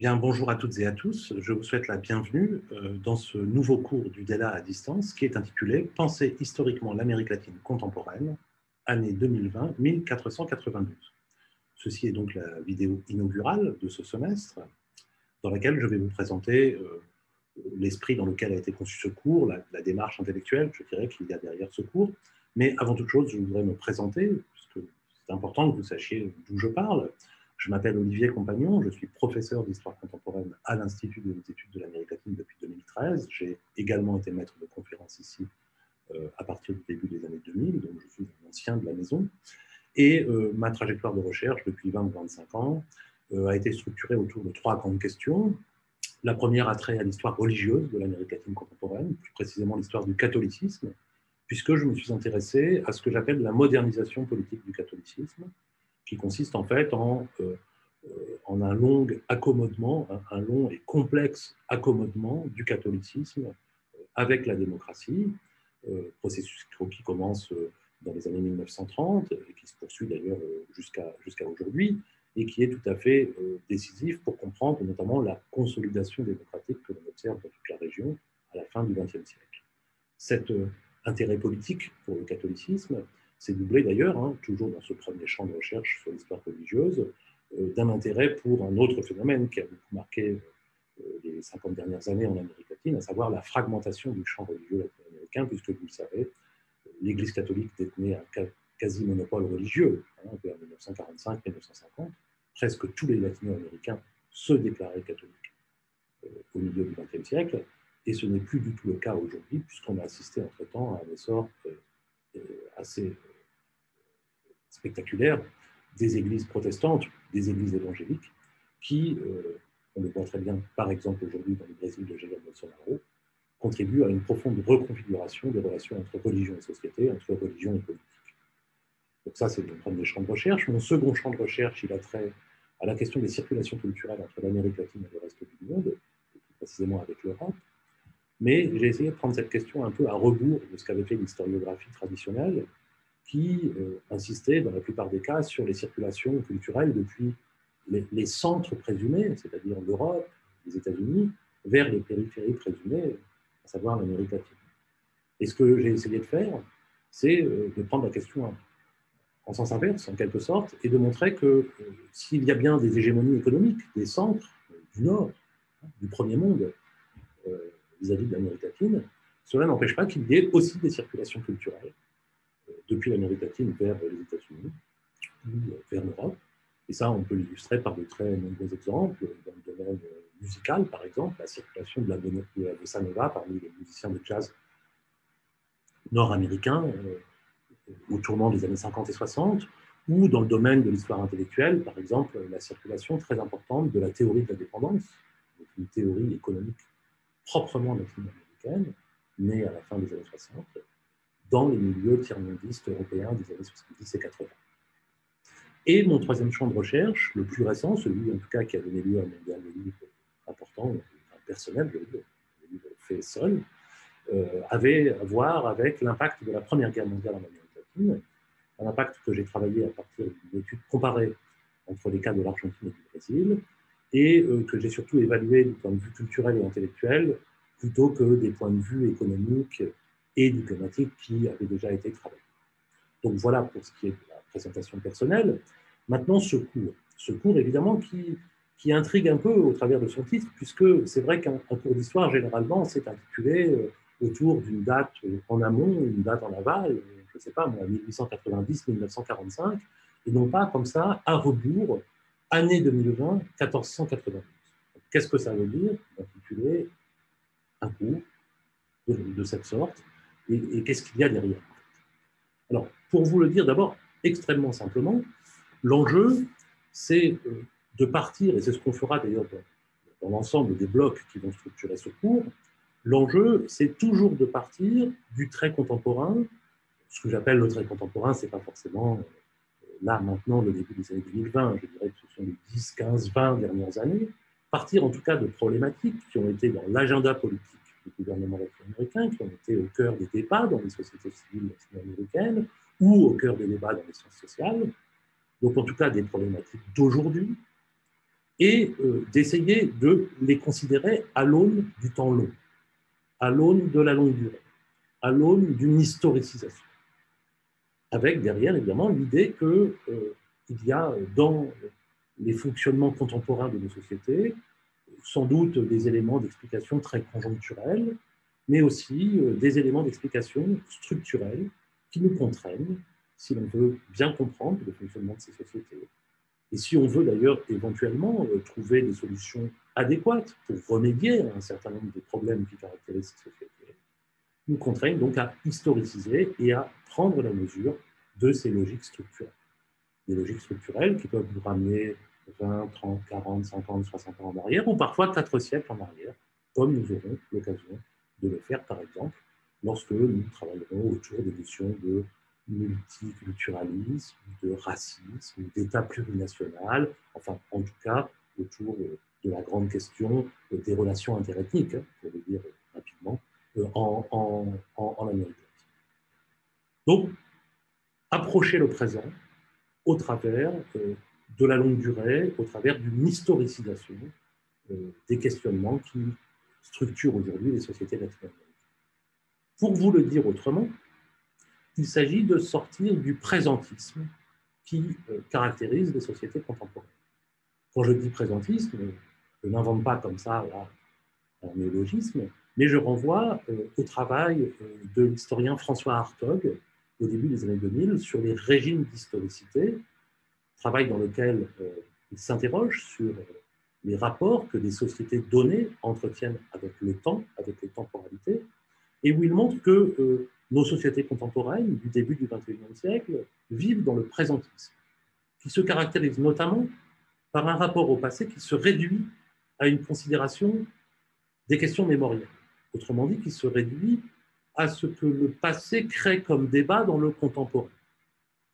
Bien, bonjour à toutes et à tous. Je vous souhaite la bienvenue dans ce nouveau cours du DELA à distance qui est intitulé « Penser historiquement l'Amérique latine contemporaine, année 2020-1492 ». Ceci est donc la vidéo inaugurale de ce semestre dans laquelle je vais vous présenter l'esprit dans lequel a été conçu ce cours, la démarche intellectuelle, je dirais, qu'il y a derrière ce cours. Mais avant toute chose, je voudrais me présenter, puisque c'est important que vous sachiez d'où je parle. Je m'appelle Olivier Compagnon, je suis professeur d'histoire contemporaine à l'Institut des études de l'Amérique latine depuis 2013. J'ai également été maître de conférences ici à partir du début des années 2000, donc je suis un ancien de la maison. Et ma trajectoire de recherche depuis 20 ou 25 ans a été structurée autour de trois grandes questions. La première a trait à l'histoire religieuse de l'Amérique latine contemporaine, plus précisément l'histoire du catholicisme, puisque je me suis intéressé à ce que j'appelle la modernisation politique du catholicisme, qui consiste en fait en un long accommodement, un long et complexe accommodement du catholicisme avec la démocratie, processus qui commence dans les années 1930 et qui se poursuit d'ailleurs jusqu'à aujourd'hui, et qui est tout à fait décisif pour comprendre notamment la consolidation démocratique que l'on observe dans toute la région à la fin du XXe siècle. Cet intérêt politique pour le catholicisme s'est doublé d'ailleurs, toujours dans ce premier champ de recherche sur l'histoire religieuse, d'un intérêt pour un autre phénomène qui a beaucoup marqué les 50 dernières années en Amérique latine, à savoir la fragmentation du champ religieux latino-américain, puisque vous le savez, l'Église catholique détenait un quasi-monopole religieux vers 1945-1950. Presque tous les latino-américains se déclaraient catholiques au milieu du XXe siècle, et ce n'est plus du tout le cas aujourd'hui, puisqu'on a assisté entre-temps à un essor assez spectaculaire des églises protestantes, des églises évangéliques, qui, on le voit très bien par exemple aujourd'hui dans le Brésil de Jair Bolsonaro, contribuent à une profonde reconfiguration des relations entre religion et société, entre religion et politique. Donc ça, c'est mon premier champ de recherche. Mon second champ de recherche, il a trait à la question des circulations culturelles entre l'Amérique latine et le reste du monde, et plus précisément avec l'Europe. Mais j'ai essayé de prendre cette question un peu à rebours de ce qu'avait fait l'historiographie traditionnelle, qui insistait dans la plupart des cas sur les circulations culturelles depuis les centres présumés, c'est-à-dire l'Europe, les États-Unis, vers les périphéries présumées, à savoir l'Amérique latine. Et ce que j'ai essayé de faire, c'est de prendre la question en sens inverse, en quelque sorte, et de montrer que s'il y a bien des hégémonies économiques, des centres du Nord, du premier monde, vis-à-vis de l'Amérique latine, cela n'empêche pas qu'il y ait aussi des circulations culturelles depuis l'Amérique latine vers les États-Unis ou vers l'Europe. Et ça, on peut l'illustrer par de très nombreux exemples. Dans le domaine musical, par exemple, la circulation de la bossa nova parmi les musiciens de jazz nord-américains au tournant des années 50 et 60, ou dans le domaine de l'histoire intellectuelle, par exemple, la circulation très importante de la théorie de la dépendance, une théorie économique proprement latino-américaine, née à la fin des années 60, dans les milieux tiers-mondistes européens des années 70 et 80. Et mon troisième champ de recherche, le plus récent, celui en tout cas qui a donné lieu à mon dernier livre important, personnel, le livre fait seul, avait à voir avec l'impact de la Première Guerre mondiale en Amérique latine, un impact que j'ai travaillé à partir d'une étude comparée entre les cas de l'Argentine et du Brésil, et que j'ai surtout évalué du point de vue culturel et intellectuel, plutôt que des points de vue économiques et diplomatiques qui avaient déjà été travaillés. Donc voilà pour ce qui est de la présentation personnelle. Maintenant, ce cours évidemment qui intrigue un peu au travers de son titre, puisque c'est vrai qu'un cours d'histoire, généralement, c'est intitulé autour d'une date en amont, une date en aval, je ne sais pas moi, 1890-1945, et non pas comme ça, à rebours, année 2020, 1492. Qu'est-ce que ça veut dire d'intituler un cours de cette sorte, et qu'est-ce qu'il y a derrière? Alors, pour vous le dire d'abord extrêmement simplement, l'enjeu, c'est de partir, et c'est ce qu'on fera d'ailleurs dans l'ensemble des blocs qui vont structurer ce cours, l'enjeu, c'est toujours de partir du trait contemporain. Ce que j'appelle le trait contemporain, ce n'est pas forcément là, maintenant, le début des années 2020, je dirais que ce sont les 10, 15, 20 dernières années, partir en tout cas de problématiques qui ont été dans l'agenda politique du gouvernement latino-américain, qui ont été au cœur des débats dans les sociétés civiles latino-américaines ou au cœur des débats dans les sciences sociales, donc en tout cas des problématiques d'aujourd'hui, et d'essayer de les considérer à l'aune du temps long, à l'aune de la longue durée, à l'aune d'une historicisation. Avec derrière, évidemment, l'idée qu'il y a dans les fonctionnements contemporains de nos sociétés sans doute des éléments d'explication très conjoncturels, mais aussi des éléments d'explication structurels qui nous contraignent si l'on veut bien comprendre le fonctionnement de ces sociétés. Et si on veut d'ailleurs éventuellement trouver des solutions adéquates pour remédier à un certain nombre des problèmes qui caractérisent ces sociétés, nous contraignent donc à historiciser et à prendre la mesure de ces logiques structurelles. Des logiques structurelles qui peuvent nous ramener 20, 30, 40, 50, 60 ans en arrière, ou parfois 4 siècles en arrière, comme nous aurons l'occasion de le faire, par exemple, lorsque nous travaillerons autour des notions de multiculturalisme, de racisme, d'État plurinational, enfin, en tout cas, autour de la grande question des relations interethniques, pour le dire rapidement, en Amérique latine. Donc, approcher le présent au travers de la longue durée, au travers d'une historicisation des questionnements qui structurent aujourd'hui les sociétés latino-américaines. Pour vous le dire autrement, il s'agit de sortir du présentisme qui caractérise les sociétés contemporaines. Quand je dis présentisme, je n'invente pas comme ça là, un néologisme, mais je renvoie au travail de l'historien François Hartog au début des années 2000 sur les régimes d'historicité, travail dans lequel il s'interroge sur les rapports que des sociétés données entretiennent avec le temps, avec les temporalités, et où il montre que nos sociétés contemporaines du début du XXIe siècle vivent dans le présentisme, qui se caractérise notamment par un rapport au passé qui se réduit à une considération des questions mémorielles. Autrement dit, qui se réduit à ce que le passé crée comme débat dans le contemporain.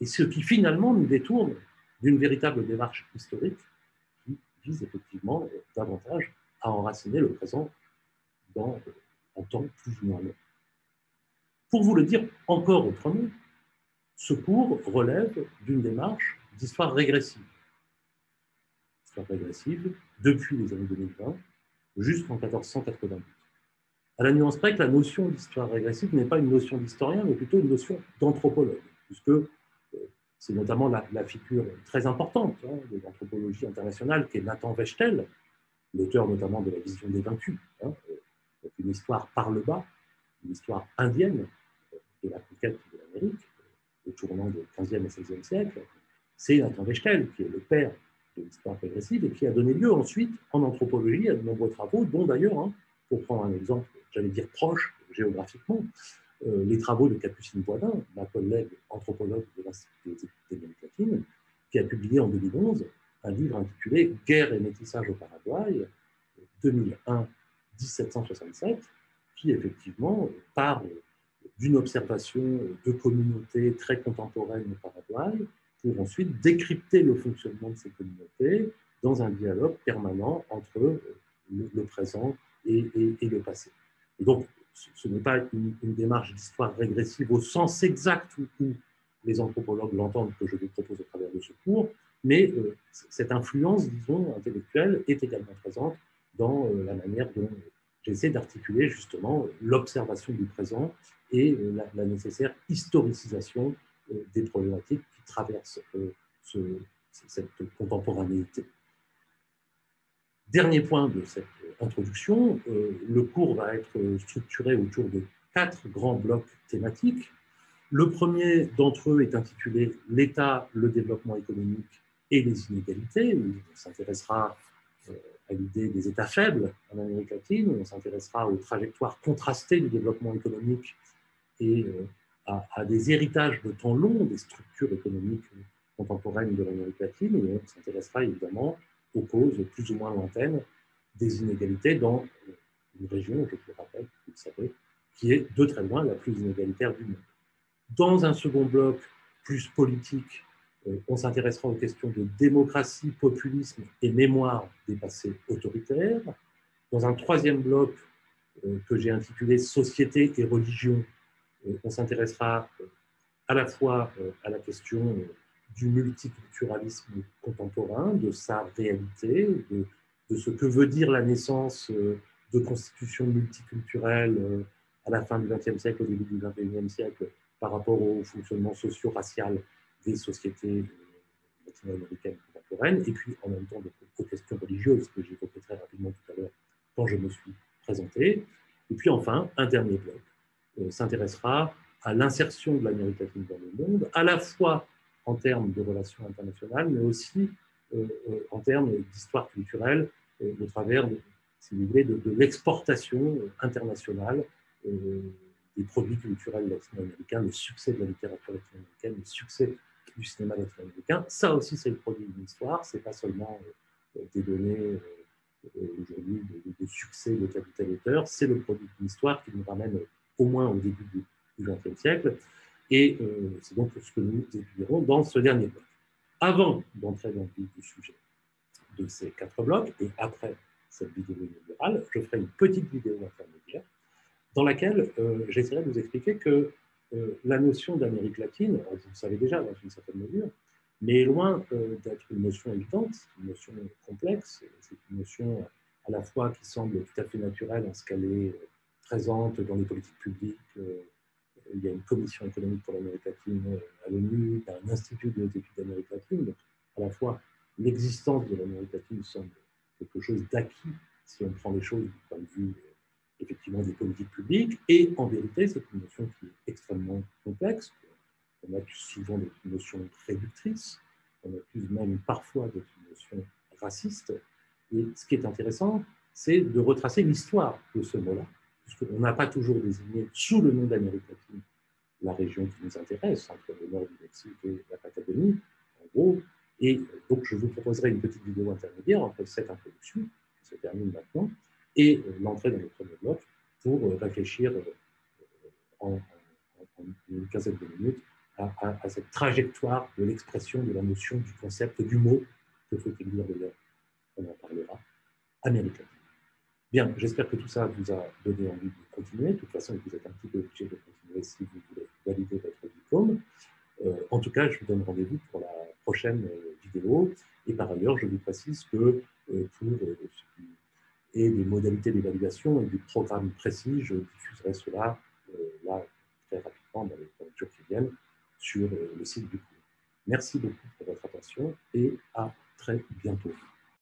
Et ce qui finalement nous détourne d'une véritable démarche historique qui vise effectivement davantage à enraciner le présent dans un temps plus ou moins long. Pour vous le dire encore autrement, ce cours relève d'une démarche d'histoire régressive. Histoire régressive depuis les années 2020 jusqu'en 1488. À la nuance près que la notion d'histoire régressive n'est pas une notion d'historien, mais plutôt une notion d'anthropologue, puisque c'est notamment la figure très importante de l'anthropologie internationale qui est Nathan Wechtel, l'auteur notamment de la vision des vaincus, une histoire par le bas, une histoire indienne de la conquête de l'Amérique, au tournant du XVe et XVIe siècle. C'est Nathan Wechtel qui est le père de l'histoire régressive et qui a donné lieu ensuite en anthropologie à de nombreux travaux, dont d'ailleurs, pour prendre un exemple, j'allais dire proche géographiquement, les travaux de Capucine Boisdin, ma collègue anthropologue de l'Institut d'Amérique latine, qui a publié en 2011 un livre intitulé « Guerre et métissage au Paraguay, 2001-1767 », qui effectivement part d'une observation de communautés très contemporaines au Paraguay pour ensuite décrypter le fonctionnement de ces communautés dans un dialogue permanent entre le présent et le passé. Et donc, ce n'est pas une démarche d'histoire régressive au sens exact où les anthropologues l'entendent que je vous propose au travers de ce cours, mais cette influence, disons, intellectuelle est également présente dans la manière dont j'essaie d'articuler justement l'observation du présent et la nécessaire historicisation des problématiques qui traversent cette contemporanéité. Dernier point de cette introduction, le cours va être structuré autour de 4 grands blocs thématiques. Le premier d'entre eux est intitulé « L'État, le développement économique et les inégalités », où on s'intéressera à l'idée des États faibles en Amérique latine, où on s'intéressera aux trajectoires contrastées du développement économique et à des héritages de temps long des structures économiques contemporaines de l'Amérique latine, et on s'intéressera évidemment aux causes plus ou moins lointaines des inégalités dans une région, je vous le rappelle, vous le savez, qui est de très loin la plus inégalitaire du monde. Dans un second bloc plus politique, on s'intéressera aux questions de démocratie, populisme et mémoire des passés autoritaires. Dans un troisième bloc que j'ai intitulé « Société et religion », on s'intéressera à la fois à la question du multiculturalisme contemporain, de sa réalité, de ce que veut dire la naissance de constitutions multiculturelles à la fin du XXe siècle, au début du XXIe siècle, par rapport au fonctionnement socio-racial des sociétés latino-américaines contemporaines, et puis en même temps aux questions religieuses que j'évoquais très rapidement tout à l'heure quand je me suis présenté. Et puis enfin, un dernier bloc s'intéressera à l'insertion de l'Amérique latine dans le monde, à la fois en termes de relations internationales, mais aussi en termes d'histoire culturelle, au travers, si vous voulez, de l'exportation internationale des produits culturels latino-américains, le succès de la littérature latino-américaine, le succès du cinéma latino-américain. Ça aussi, c'est le produit d'une histoire, c'est pas seulement des données aujourd'hui de succès de tel ou tel auteur, c'est le produit d'une histoire qui nous ramène au moins au début du XXe siècle. Et c'est donc ce que nous étudierons dans ce dernier bloc. Avant d'entrer dans le vif du sujet de ces 4 blocs, et après cette vidéo inaugurale, je ferai une petite vidéo intermédiaire dans laquelle j'essaierai de vous expliquer que la notion d'Amérique latine, vous le savez déjà dans une certaine mesure, mais est loin d'être une notion évidente, c'est une notion complexe, c'est une notion à la fois qui semble tout à fait naturelle en ce qu'elle est présente dans les politiques publiques. Il y a une commission économique pour l'Amérique latine à l'ONU, il y a un institut de haute étude d'Amérique latine, donc à la fois l'existence de l'Amérique latine semble quelque chose d'acquis si on prend les choses du point de vue effectivement des politiques publiques, et en vérité c'est une notion qui est extrêmement complexe. On accuse souvent d'être une notion réductrice, on accuse même parfois d'être une notion raciste, et ce qui est intéressant, c'est de retracer l'histoire de ce mot-là, puisqu'on n'a pas toujours désigné sous le nom d'Amérique latine la région qui nous intéresse, entre le nord du Mexique et la Patagonie, en gros. Et donc, je vous proposerai une petite vidéo intermédiaire entre cette introduction, qui se termine maintenant, et l'entrée dans le premier bloc, pour réfléchir en une quinzaine de minutes à cette trajectoire de l'expression de la notion, du concept, du mot, que faut-il dire d'ailleurs, on en parlera, Amérique latine. Bien, j'espère que tout ça vous a donné envie de continuer. De toute façon, vous êtes un petit peu obligé de continuer si vous voulez valider votre diplôme. En tout cas, je vous donne rendez-vous pour la prochaine vidéo. Et par ailleurs, je vous précise que pour ce qui est des modalités d'évaluation et du programme précis, je diffuserai cela là très rapidement dans les jours qui viennent sur le site du cours. Merci beaucoup pour votre attention et à très bientôt.